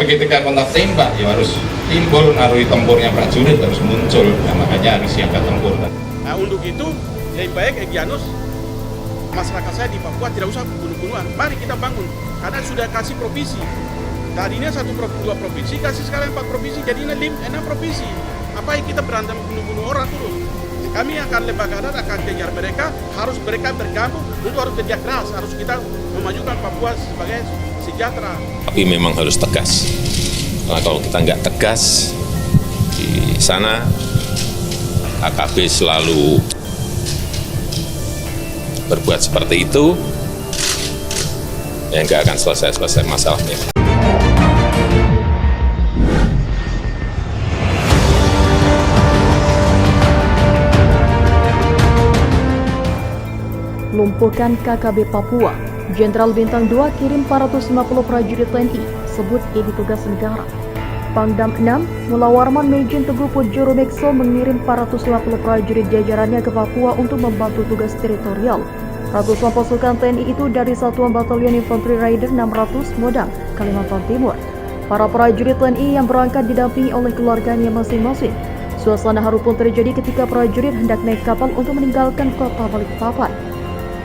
Tapi ketika kontak tembak ya harus timbul narui tempurnya prajurit, harus muncul. Nah, makanya harus siaga tempur. Nah, untuk itu lebih baik Egyanus, masyarakat saya di Papua tidak usah bunuh-bunuhan. Mari kita bangun, karena sudah kasih provinsi. Tadinya 2 provinsi, kasih sekarang 4 provinsi, jadinya 6 provinsi. Apa yang kita berantem bunuh-bunuh orang terus? Kami akan lembaga akan kejar mereka, harus mereka bergabung, itu harus kerja keras, harus kita memajukan Papua sebagai sejahtera. Tapi memang harus tegas. Karena kalau kita nggak tegas di sana, AKB selalu berbuat seperti itu, ya nggak akan selesai masalahnya. Lumpuhkan KKB Papua, Jenderal Bintang 2 kirim 450 prajurit TNI, sebut ini tugas negara. Pangdam 6, Mula Warman Mejen Teguh Pujurumekso mengirim 450 prajurit jajarannya ke Papua untuk membantu tugas teritorial. Ratusan pasukan TNI itu dari Satuan Batalion Infanteri Raider 600 Modang, Kalimantan Timur. Para prajurit TNI yang berangkat didampingi oleh keluarganya masing-masing. Suasana haru pun terjadi ketika prajurit hendak naik kapal untuk meninggalkan kota Balikpapan.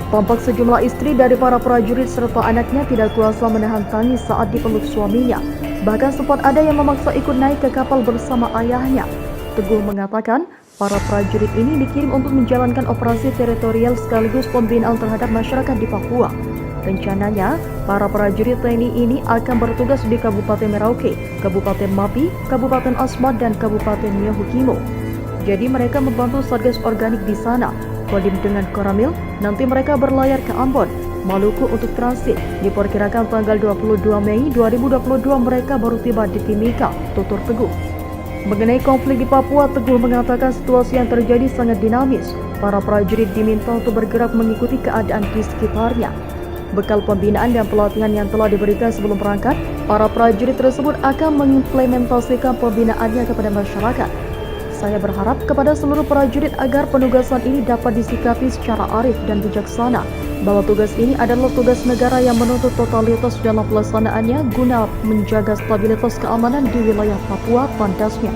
Tampak sejumlah istri dari para prajurit serta anaknya tidak kuasa menahan tangis saat dipeluk suaminya. Bahkan sempat ada yang memaksa ikut naik ke kapal bersama ayahnya. Teguh mengatakan, para prajurit ini dikirim untuk menjalankan operasi teritorial sekaligus pembinaan terhadap masyarakat di Papua. Rencananya, para prajurit TNI ini akan bertugas di Kabupaten Merauke, Kabupaten Mapi, Kabupaten Asmat, dan Kabupaten Yahukimo. Jadi mereka membantu Satgas Organik di sana. Kodim dengan Koramil, nanti mereka berlayar ke Ambon, Maluku untuk transit. Diperkirakan tanggal 22 Mei 2022 mereka baru tiba di Timika, tutur Teguh. Mengenai konflik di Papua, Teguh mengatakan situasi yang terjadi sangat dinamis. Para prajurit diminta untuk bergerak mengikuti keadaan di sekitarnya. Bekal pembinaan dan pelatihan yang telah diberikan sebelum berangkat, para prajurit tersebut akan mengimplementasikan pembinaannya kepada masyarakat. Saya berharap kepada seluruh prajurit agar penugasan ini dapat disikapi secara arif dan bijaksana, bahwa tugas ini adalah tugas negara yang menuntut totalitas dalam pelaksanaannya guna menjaga stabilitas keamanan di wilayah Papua, tandasnya.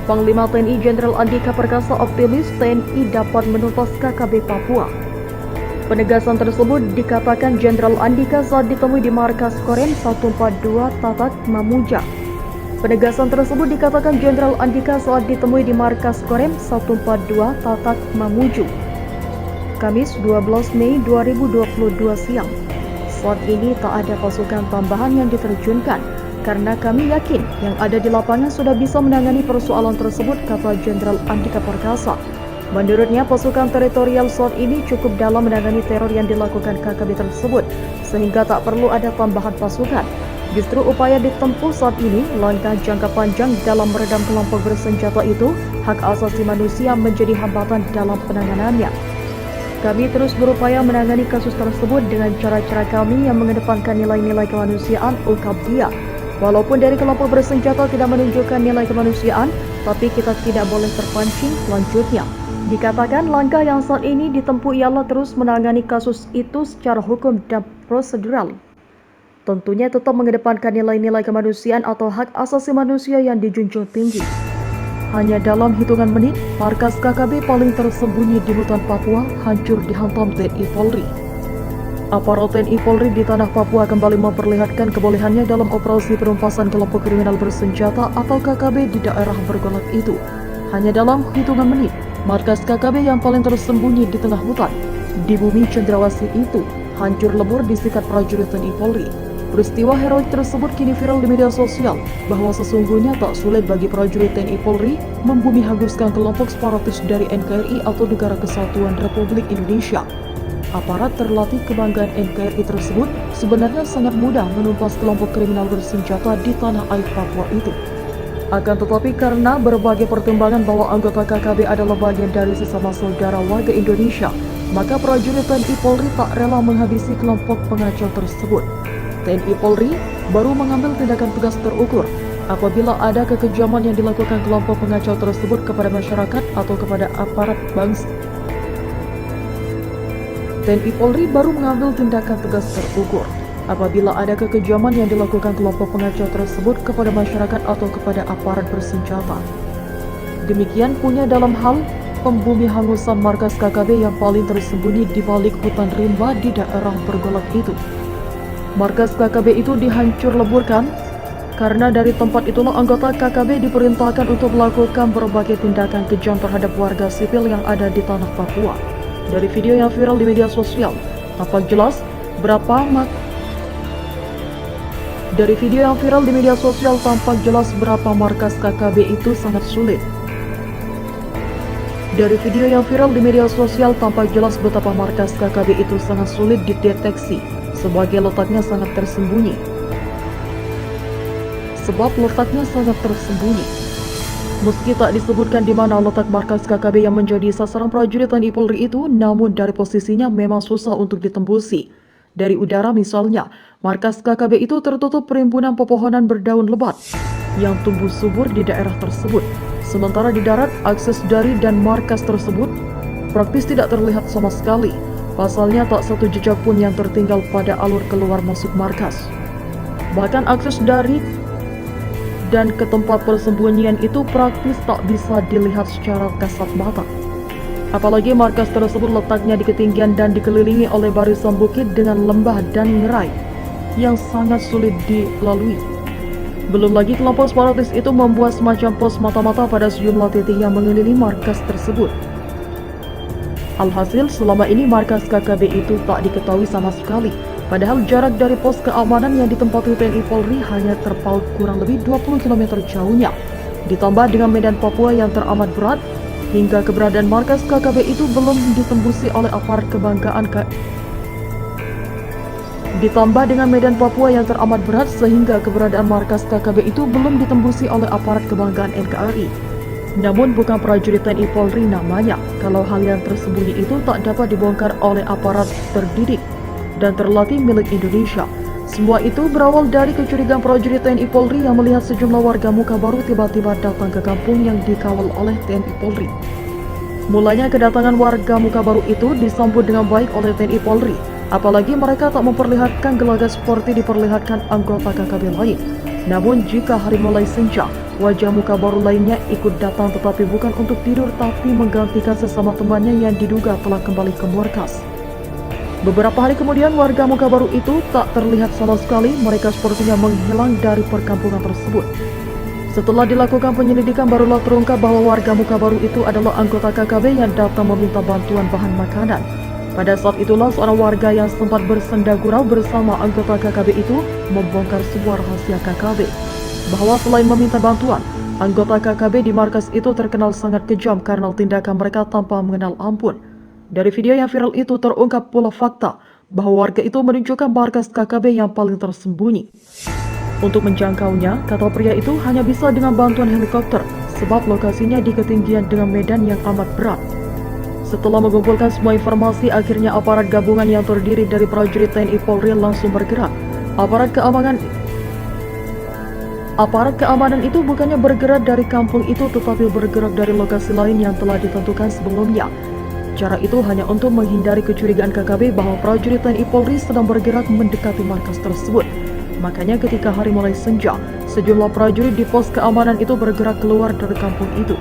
Panglima TNI Jenderal Andika Perkasa optimis TNI dapat menuntas KKB Papua. Penegasan tersebut dikatakan Jenderal Andika saat ditemui di markas Korem 142 Tatak Mamuja. Penegasan tersebut dikatakan Jenderal Andika saat ditemui di markas Korem 142 Tatak Mamuju, Kamis 12 Mei 2022 siang. Saat ini tak ada pasukan tambahan yang diterjunkan, karena kami yakin yang ada di lapangan sudah bisa menangani persoalan tersebut, kata Jenderal Andika Perkasa. Menurutnya, pasukan teritorial saat ini cukup dalam menangani teror yang dilakukan KKB tersebut, sehingga tak perlu ada tambahan pasukan. Justru upaya ditempuh saat ini, langkah jangka panjang dalam meredam kelompok bersenjata itu, hak asasi manusia menjadi hambatan dalam penanganannya. Kami terus berupaya menangani kasus tersebut dengan cara-cara kami yang mengedepankan nilai-nilai kemanusiaan, ungkap dia. Walaupun dari kelompok bersenjata tidak menunjukkan nilai kemanusiaan, tapi kita tidak boleh terpancing, lanjutnya. Dikatakan langkah yang saat ini ditempuh ialah terus menangani kasus itu secara hukum dan prosedural. Tentunya tetap mengedepankan nilai-nilai kemanusiaan atau hak asasi manusia yang dijunjung tinggi. Hanya dalam hitungan menit, markas KKB paling tersembunyi di hutan Papua hancur dihantam TNI Polri. Aparat TNI Polri di tanah Papua kembali memperlihatkan kebolehannya dalam operasi penumpasan kelompok kriminal bersenjata atau KKB di daerah bergolak itu. Hanya dalam hitungan menit, markas KKB yang paling tersembunyi di tengah hutan, di bumi cendrawasih itu, hancur lebur disikat prajurit TNI Polri. Peristiwa heroik tersebut kini viral di media sosial, bahwa sesungguhnya tak sulit bagi prajurit TNI Polri membumi hanguskan kelompok separatis dari NKRI atau Negara Kesatuan Republik Indonesia. Aparat terlatih kebanggaan NKRI tersebut sebenarnya sangat mudah menumpas kelompok kriminal bersenjata di tanah air Papua itu. Akan tetapi karena berbagai pertimbangan bahwa anggota KKB adalah bagian dari sesama saudara warga Indonesia, maka prajurit TNI Polri tak rela menghabisi kelompok pengacau tersebut. TNI Polri baru mengambil tindakan tegas terukur apabila ada kekejaman yang dilakukan kelompok pengacau tersebut kepada masyarakat atau kepada aparat bangsa. TNI Polri baru mengambil tindakan tegas terukur. apabila ada kekejaman yang dilakukan kelompok pengacau tersebut kepada masyarakat atau kepada aparat bersenjata. Demikian punya dalam hal pembumi hangusan markas KKB yang paling tersembunyi di balik hutan rimba di daerah bergolak itu. Markas KKB itu dihancur leburkan karena dari tempat itulah anggota KKB diperintahkan untuk melakukan berbagai tindakan kejam terhadap warga sipil yang ada di tanah Papua. Dari video yang viral di media sosial, tampak jelas berapa markas KKB itu sangat sulit. Dari video yang viral di media sosial tampak jelas betapa markas KKB itu sangat sulit dideteksi sebagai letaknya sangat tersembunyi. Meski tak disebutkan di mana letak markas KKB yang menjadi sasaran prajurit TNI Polri itu, namun dari posisinya memang susah untuk ditembusi. Dari udara misalnya, markas KKB itu tertutup perimpunan pepohonan berdaun lebat yang tumbuh subur di daerah tersebut. Sementara di darat, akses dari dan markas tersebut praktis tidak terlihat sama sekali. Pasalnya tak satu jejak pun yang tertinggal pada alur keluar masuk markas. Bahkan akses dari dan ke tempat persembunyian itu praktis tak bisa dilihat secara kasat mata. Apalagi markas tersebut letaknya di ketinggian dan dikelilingi oleh barisan bukit dengan lembah dan ngerai yang sangat sulit dilalui. Belum lagi kelompok separatis itu membuat semacam pos mata-mata pada sejumlah titik yang mengelilingi markas tersebut. Alhasil, selama ini markas KKB itu tak diketahui sama sekali. Padahal jarak dari pos keamanan yang ditempati TNI Polri hanya terpaut kurang lebih 20 km jauhnya. Ditambah dengan medan Papua yang teramat berat, hingga keberadaan markas KKB itu belum ditembusi oleh aparat kebanggaan NKRI. Namun bukan prajurit TNI Polri namanya, kalau hal yang tersembunyi itu tak dapat dibongkar oleh aparat terdidik dan terlatih milik Indonesia. Semua itu berawal dari kecurigaan prajurit TNI Polri yang melihat sejumlah warga muka baru tiba-tiba datang ke kampung yang dikawal oleh TNI Polri. Mulanya kedatangan warga muka baru itu disambut dengan baik oleh TNI Polri, apalagi mereka tak memperlihatkan gelagat seperti diperlihatkan anggota KKB lain. Namun jika hari mulai senja, wajah muka baru lainnya ikut datang, tetapi bukan untuk tidur tapi menggantikan sesama temannya yang diduga telah kembali ke markas. Beberapa hari kemudian warga muka baru itu tak terlihat sama sekali, mereka sepertinya menghilang dari perkampungan tersebut. Setelah dilakukan penyelidikan barulah terungkap bahwa warga muka baru itu adalah anggota KKB yang datang meminta bantuan bahan makanan. Pada saat itulah seorang warga yang sempat bersenda gurau bersama anggota KKB itu membongkar sebuah rahasia KKB, bahwa selain meminta bantuan, anggota KKB di markas itu terkenal sangat kejam karena tindakan mereka tanpa mengenal ampun. Dari video yang viral itu terungkap pula fakta bahwa warga itu menunjukkan markas KKB yang paling tersembunyi. Untuk menjangkaunya, kata pria itu hanya bisa dengan bantuan helikopter sebab lokasinya di ketinggian dengan medan yang amat berat. Setelah mengumpulkan semua informasi, akhirnya aparat gabungan yang terdiri dari prajurit TNI Polri langsung bergerak. Aparat keamanan itu bukannya bergerak dari kampung itu, tetapi bergerak dari lokasi lain yang telah ditentukan sebelumnya. Cara itu hanya untuk menghindari kecurigaan KKB bahwa prajurit TNI Polri sedang bergerak mendekati markas tersebut. Makanya ketika hari mulai senja, sejumlah prajurit di pos keamanan itu bergerak keluar dari kampung itu.